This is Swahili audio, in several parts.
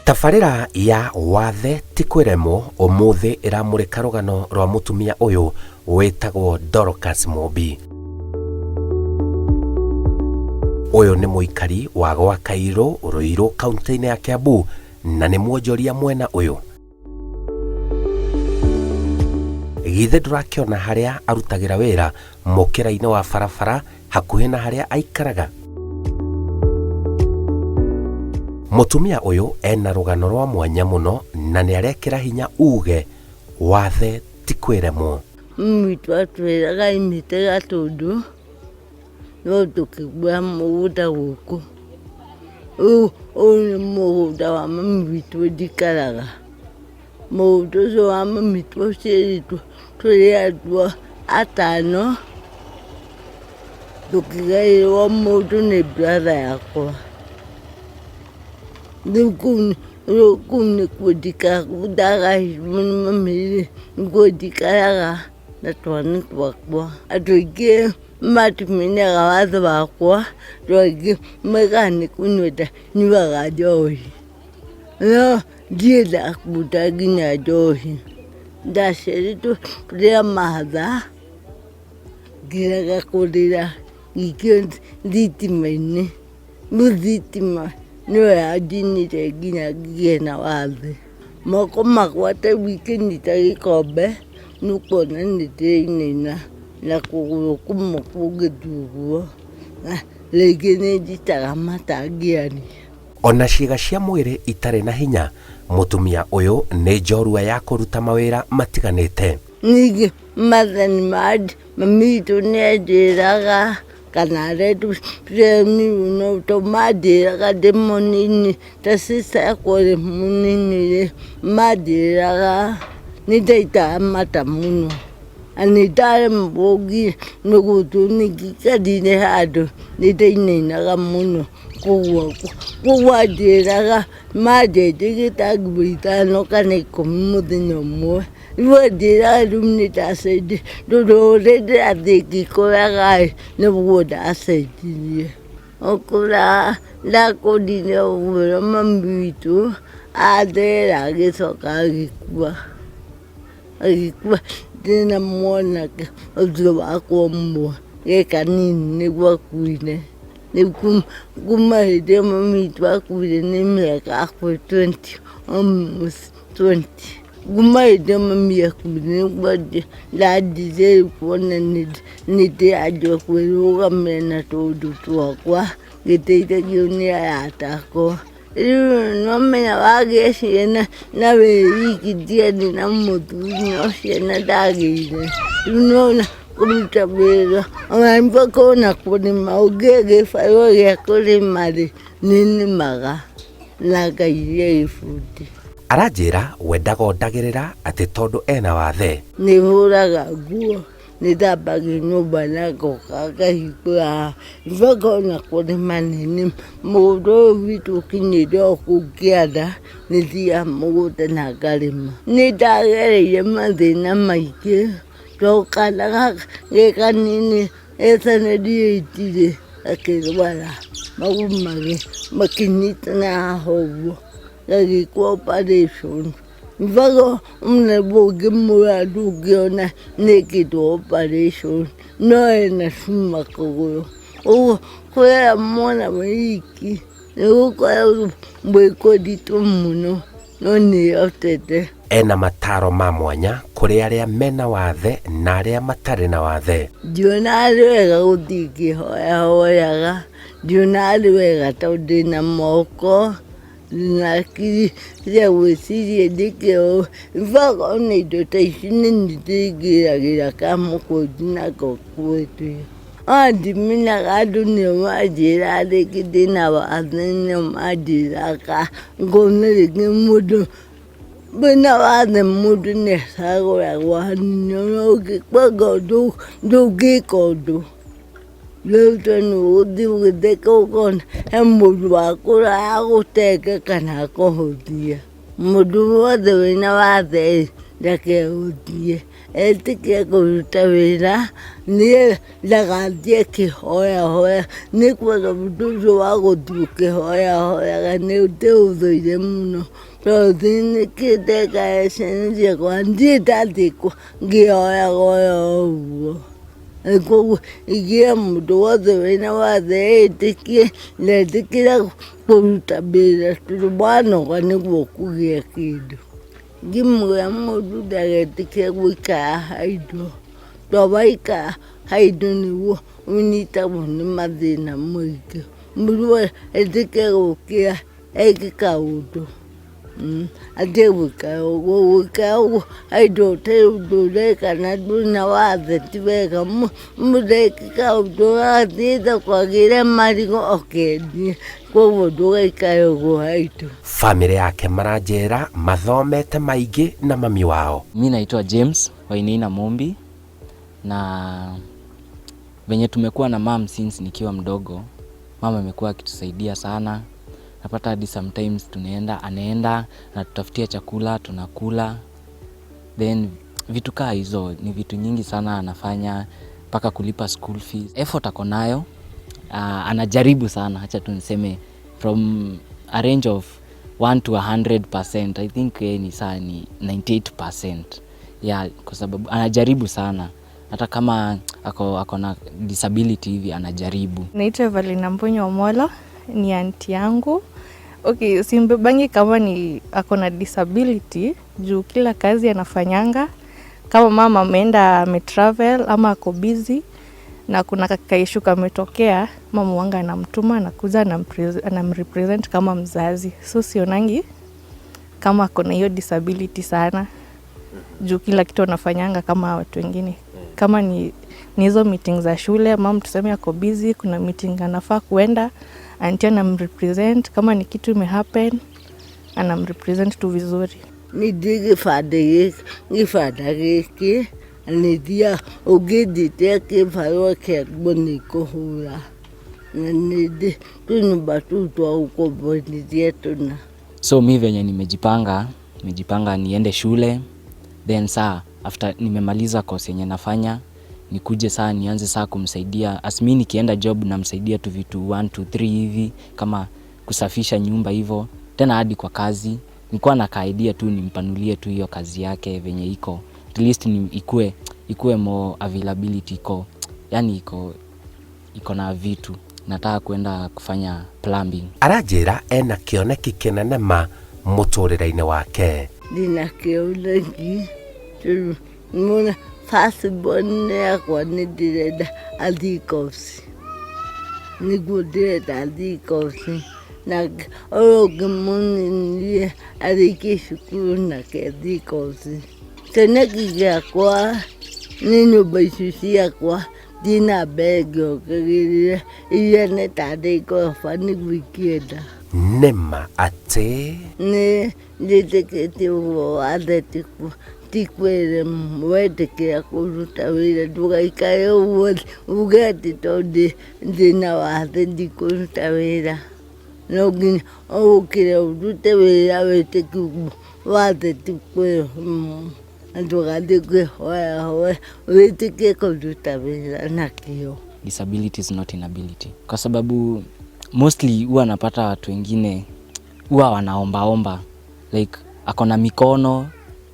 Tabarĩra ya wathe ti kwĩremwo ũmũthĩ ĩramũrĩka rũgano rwa mũtumia ũyũ wĩtagwo Dorcas Mumbi. Ũyũ nĩ mũikari wa gwa Kairũ, Ruiru, kaunti-inĩ ya Kiambu, na nĩ mwonjoria mwena ũyũ. Githe ndũrakĩona harĩa arutagĩra wĩra mũkĩra-inĩ wa barabara hakuhĩ na harĩa aikaraga. Mũtumia ũyũ ena rũgano rwa mwanya mũno na nĩ arekĩra hinya uge wathe ti kwĩremwo. Mwitu atwĩraga imĩte Gatũndũ no tũkĩgũra mũgũnda gũkũ. Ũyũ nĩ mũgũnda wa mami witũ ndikaraga. Mũgũnda ũcio wa mami tũciarĩtwo tũrĩ andũ atano, tũkĩgaĩrwo mũndũ nĩ brother yakwa. Rĩu kũu nĩkuo ndagaĩirwo nĩ mami, nĩkuo ndikaraga na twana twakwa. Andũ aingĩ matimenyaga wathe wakwa, andũ aingĩ moigaga nĩ kũnyua nyuaga njohi. No ndiendaga kũruta nginya njohi. Ndaciarĩtwo tũrĩ a mahatha, ngĩrega kũrĩra ngĩikio thitima-inĩ. Rĩu thitima nĩyo yanjinire nginya ngĩgĩa na wathe. Moko makwa ta rĩu ikĩnyita gĩkombe nĩũkuona nĩndĩrainaina na kũgũrũ kũmwe kũngĩthiĩ ũguo. Rĩngĩ nĩnjitaga mata ngĩaria. Ona ciĩga cia mwĩrĩ itarĩ na hinya, mũtumia ũyũ nĩ njorua ya kũruta mawĩra matiganĩte. Ningĩ mathani mami witũ nĩanjĩraga kana no tũmanjĩraga ndĩ mũnini, ta sister yakwa ũrĩ mũnini-rĩ, manjĩraga nĩndaitaga mata mũno. Na nĩndaremagwo nginya nĩ gũtũ ngathiĩ handũ nĩndainainaga mũno. Koguo anjĩraga manjenje gĩtangĩ 5 kana 10 mũthenya ũmwe. Rĩu anjĩraga rĩu nĩndacenjia tondũ ũrĩa ndĩrathiĩ ngĩkũraga-ĩ nĩguo ndacenjirie. Ũkũra ndakũrire ũguo mami witũ athera agĩcoka agĩkua. Ndĩna mwanake ũcio wakwa ũmwe ge kanini nĩguo akuire. Rĩu kuma hĩndĩ ĩyo mami witũ akuire nĩ mĩaka hakuhĩ 20, almost 20. Kuma hĩndĩ ĩyo mami akuire nĩguo ndanjire rĩu kuona nĩndĩranjua kwĩrũgamĩrĩra na tũũndũ twakwa ngĩteithagio nĩ arata akwa. Rĩu nĩwamenya wagĩa ciana na wĩ wiki ndiarĩ na mũthuri no ciana ndagĩire. Rĩu nĩwona kũruta wĩra ona mpaka ona kũrĩma, ũngĩhe gĩbarũa gĩa kũrĩma-rĩ nĩnĩmaga na ngaigĩa gĩbundi. Aranjĩra we ndagondagĩrĩra atĩ tondũ ena wathe. Nĩhũraga nguo, nĩthambagia nyũmba na ngoka ngahingũra, mpaka ona kũrĩma nĩnĩma. Mũgũnda ũyũ witũ ũkinyĩte o kũu kĩanda nĩthiaga mũgũnda na ngarĩma. Nĩndagereire mathĩna maingĩ tondũ kana gaka ge kanini gatanathiĩ 8-rĩ gakĩrwara magũrũ makĩnyitana haha ũguo gagĩkwo operation. Mpaka mũnene ũngĩmũrora ndũngĩona nĩekĩtwo operation no ena cuma kũgũrũ. Ũguo kwĩra mwana wĩ wiki nĩgũkoragwo gwĩ kũritũ mũno no nĩahotete. Ena mataro ma mwanya kũrĩ arĩa mena wathe na arĩa matarĩ na wathe. Ndionaga arĩ wega gũthiĩ ngĩhoyahoyaga, ndionaga arĩ wega tondũ ndĩna moko na hakiri cia gwĩciria ndĩke ũũ. Mpaka ona indo ta ici nĩniĩ ndĩingĩragĩra kamũkũnju na ngakuĩte. Ona ndimenyaga andũ nĩo manjĩraga rĩngĩ ndĩna wathe, nĩo manjĩraga ngona rĩngĩ mũndũ wĩna wathe mũndũ nĩacagũragwo hanini ona ũngĩkwanga ũndũ ndũngĩka ũndũ. Rĩu tondũ nĩũgũthiĩ ũgĩtheka ũkona he mũndũ wakũraya agũtenge kana akũhũthie. Mũndũ wothe wĩna wathe ndake gũthiĩ etĩkia kũruta wĩra niĩ ndagathiĩ kĩhoyahoya nĩ kuoga mũndũ ũcio wa gũthiĩ ũkĩhoyahoyaga nĩ ũthũire mũno tondũ nĩkĩndeka cenjia kwa ndiĩ ndathiĩ ngĩhoyahoya ũguo. Koguo ingĩra mũndũ wothe wĩna wathe etĩkie ndetĩkĩra kũruta wĩra tondũ wanoga nĩguo kũgĩa kĩndũ. Ngĩmwĩra mũndũ ndagetĩkĩre gũikara haidũ tondũ waikara haidũ nĩguo ũnyitagwo nĩ mathĩna maingĩ. Mũndũ etĩkĩre gũkĩra eke kaũndũ atĩ gũikara ũguo haidũ ũtarĩ ũndũ ũreka na ndũrĩ wathe ti wega. Mũndũ eke kaũndũ agathiĩ thoko agĩre marigũ akendie koguo ndũgaikare ũguo haidũ. Famĩlĩ yake maranjĩra mathomete maingĩ na mami wao. Mimi naitwa James wa Mumbi na venye tumekuwa na mom since nikiwa mdogo. Mama amekuwa akitusaidia sana. Napata hadi sometimes anaenda na tutafutia chakula tunakula. Then vitu kaa hizo ni vitu nyingi sana anafanya mpaka kulipa school fees. Effort ako nayo. Anajaribu sana, acha tu niseme from a range of 1 to 100%. I think ni 98%. Yeah, kwa sababu anajaribu sana. Hata kama ako na disability hivi anajaribu. Naitwa Valina Mbonyo Omolo, ni aunti yangu. Okay, simbebangi kama ni ako na disability juu kila kazi anafanyanga. Kama mama ameenda ametravel ama ako busy na kuna kakaishu kametokea, mama wanga anamtuma anakuja anamrepresent kama mzazi. So sionangi kama ako na hiyo disability sana juu kila kitu anafanyanga kama watu wengine. Kama ni hizo meeting za shule, mama tuseme ako busy, kuna meeting anafaa kuenda, auntie anamrepresent. Kama ni kitu imehappen, anamrepresent tu vizuri. Nĩndĩ gĩbanda gĩkĩ nĩthia ũngĩndĩte kĩbarũa kĩaguo nĩkũhũra na nĩndĩ tũnyũmba tũu twa gũkomborithia tũna. So mi venye nimejipanga niende shule, then after nimemaliza course yenye nafanya nikuje nianze kumsaidia. Asmi nikienda job namsaidia tu vitu 1 to 3 hivi kama kusafisha nyumba hivyo. Tena hadi kwa kazi nilikuwa na idea tu nimpanulie tu hiyo kazi yake venye iko. At least ikue more availability iko. Yani iko na vitu. Nataka kuenda kufanya plumbing. Aranjĩra ena kĩoneki kĩnene ma mũtũrĩre-inĩ wake. Ndina kĩoneki tondũ mũna firstborn yakwa nĩndĩrenda athiĩ koci. Nĩguo ndĩrenda athiĩ koci. Na ũyũ ũngĩ mũnini arĩkie cukuru nake athiĩ koci. Kĩoneki gĩakwa nĩ nyũmba icio ciakwa thiĩ na mbere ngĩongagĩrĩra iria nĩ tarĩ ngoroba nĩguo ingĩenda. Nĩma atĩ Nĩ njĩtĩkĩtie ũguo wathe ti kwĩre wetĩkĩra kũruta wĩra ndũgaikare ũguo uge atĩ tondũ ndĩna wathe ndikũruta wĩra. No nginya ũkĩre ũrute wĩra wĩtĩkie wathe ti kwĩra ndũgathiĩ kwĩhoyahoya wĩtĩkie kũruta wĩra na kĩo. Disability is not inability. Kwa sababu mostly huwa napata watu wengine huwa wanaomba like akona mikono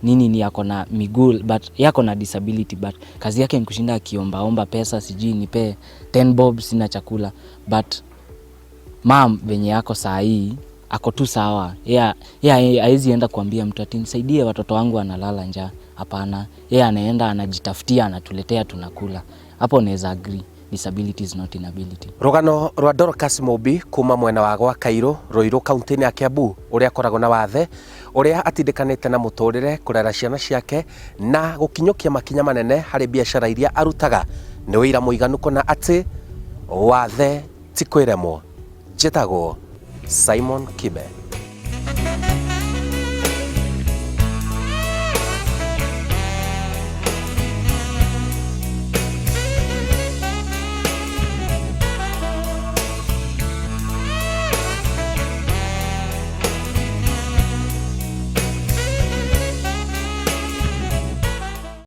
ni akona miguu but yako na disability but kazi yake ni kushinda akiomba pesa, sijui nipe 10 bob sina chakula. But mom venye yako saa hii ako tu sawa. Haizi enda kuambia mtu ati nisaidie watoto wangu analala njaa. Hapana. Anaenda anajitafutia anatuletea tunakula. Hapo naweza agree. Disability is not inability. Rũgano rwa Dorcas Mumbi kuma mwena wa gwa Kairũ, Ruiru, kaunti-inĩ ya Kiambu, ũrĩa akoragwo na wathe, ũrĩa atindĩkanĩte na mũtũrĩre, kũrera ciana ciake na gũkinyũkia makinya manene harĩ biacara iria arutaga. Nĩ ũira mũiganu kũna atĩ wathe ti kwĩremwo. Njĩtagwo Simon Kibe.